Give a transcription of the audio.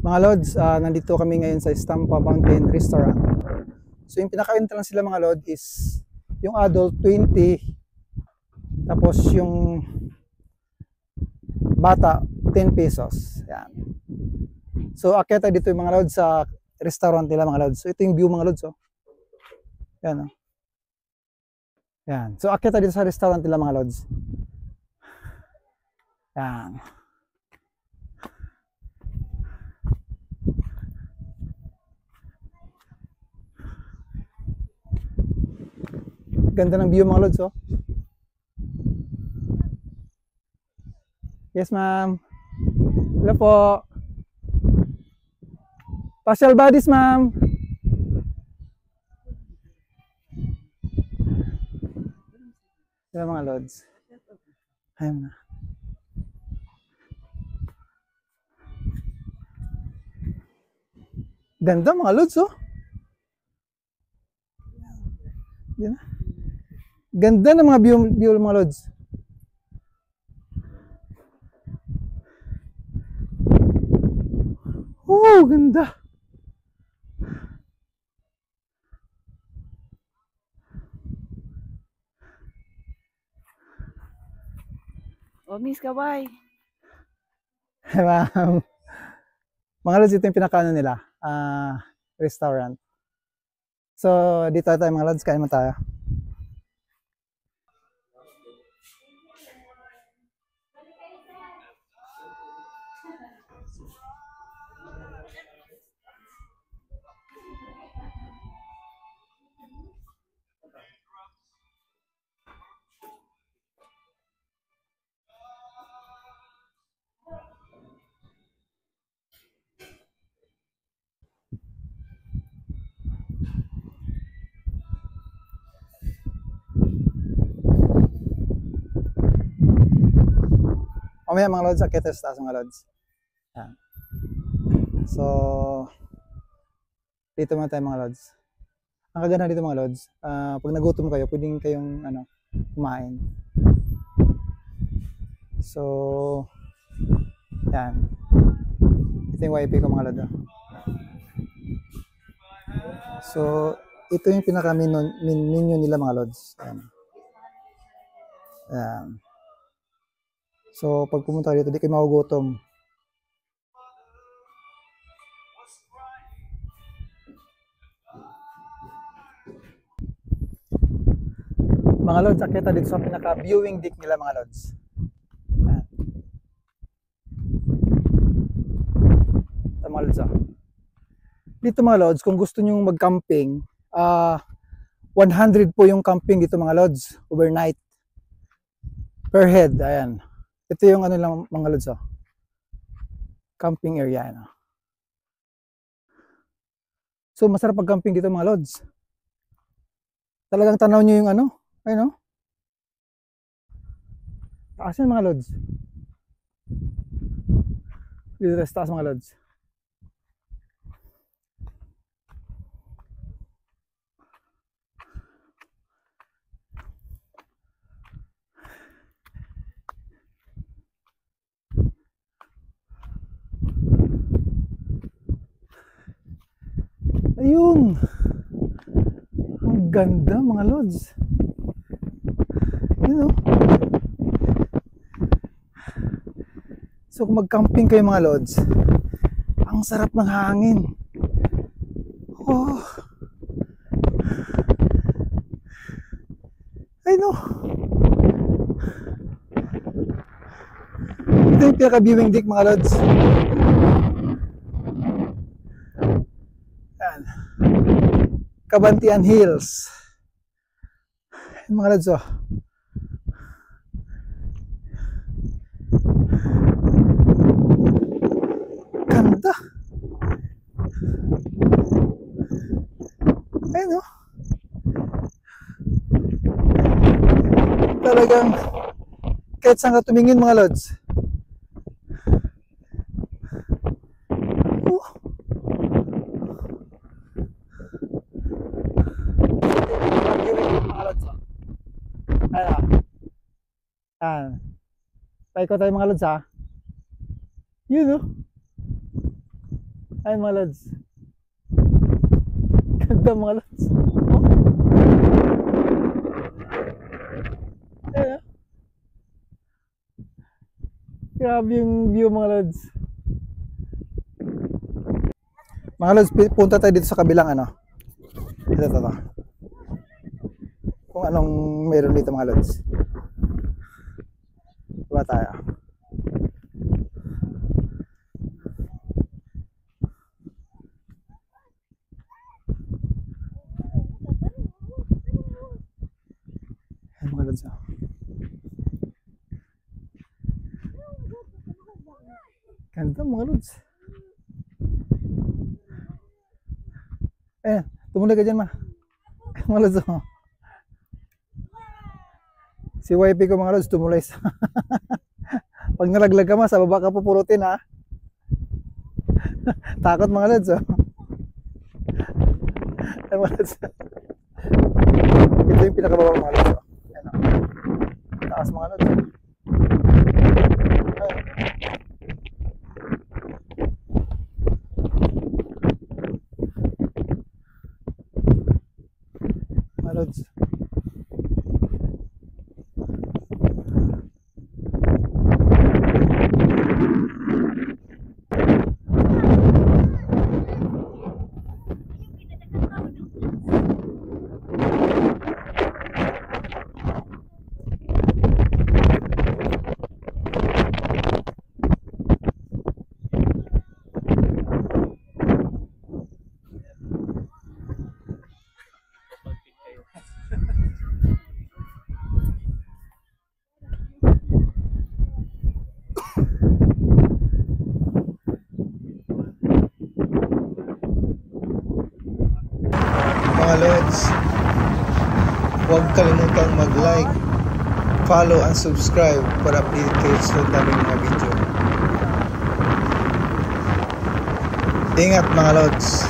Mga Lods, nandito kami ngayon sa Stampa Mountain Restaurant. So yung pinaka-enta lang sila mga Lod is yung adult 20, tapos yung bata 10 pesos. Yan. So akyat dito yung mga Lods sa restaurant nila mga Lods. So ito yung view mga Lods. Oh. Yan. Oh. Yan. So akyat dito sa restaurant nila mga Lods. Yan. Ganda ng view mga Lods, oh. Yes, ma'am. Hello po. Partial bodies, ma'am. Hello mga Lods. Ayun na. Ganda mga Lods, oh. Yan. Ganda ng mga view mga Lods. Oh, ganda. Oh, Miss Kawai. Ma'am. Mga Lods, ito yung pinakaano nila. Restaurant. So, dito tayo mga Lods, kain mo tayo. Mamaya mga Lods, akit sa taas mga Lods. Yan. So, dito muna tayo mga Lods. Ang kaganda dito mga Lods, pag nagutom kayo, pwedeng kayong kumain. So, yan. Ito yung wifi ko mga Lods. So, ito yung pinaka-menu nila mga Lods. Yan. Yan. So, pag pumunta dito, di kayo magugutom. Mga Lods, akita dito sa pinaka-viewing deck nila mga Lods. Yan. Ito mga Lods. Dito mga Lods, kung gusto nyo mag-camping, 100 po yung camping dito mga Lods, overnight. Per head, ayan. Ito yung ano lang mga Lods, camping area. Ano. So masarap pag-camping dito mga Lods. Talagang tanaw nyo yung ano, ayun o. Taas yan mga Lods. Dito sa taas mga Lods. Ayun. Ang ganda mga Lods. Yun o. So kung mag-camping kayo mga Lods, ang sarap ng hangin. Oh. Ay no. Ito yung pinaka-viewing deck mga Lods. Yan. Cabantian Hills. Yan mga Lods, oh. Ganda. Ayun, oh. Talagang kahit saan ka tumingin mga Lods. Oh. Ayan. Paikot tayo mga Lods ha. Yun, oh. Ayun mga lods. Ganda mga lods. Ayan. Grabe yung view mga lods. Mga lods, punta tayo dito sa kabilang ano. Ito. Kung anong meron dito mga lods. Diba tayo? Ayan mga lods. Ganda mga lods. Ayan, tumulay ka dyan ma. Mga lods oh. Si wifey ko mga lods tumulay sa pag nalaglag ka ma, sa baba ka pupurutin ha. Takot mga lods oh. Ay mga lods. Ito yung pinakababa mga lods oh. Ayan oh. Taas mga lods oh. Mga lods. Mga lods, huwag kalimutang mag-like, follow and subscribe para update kayo sa daming mga video. Ingat mga lods.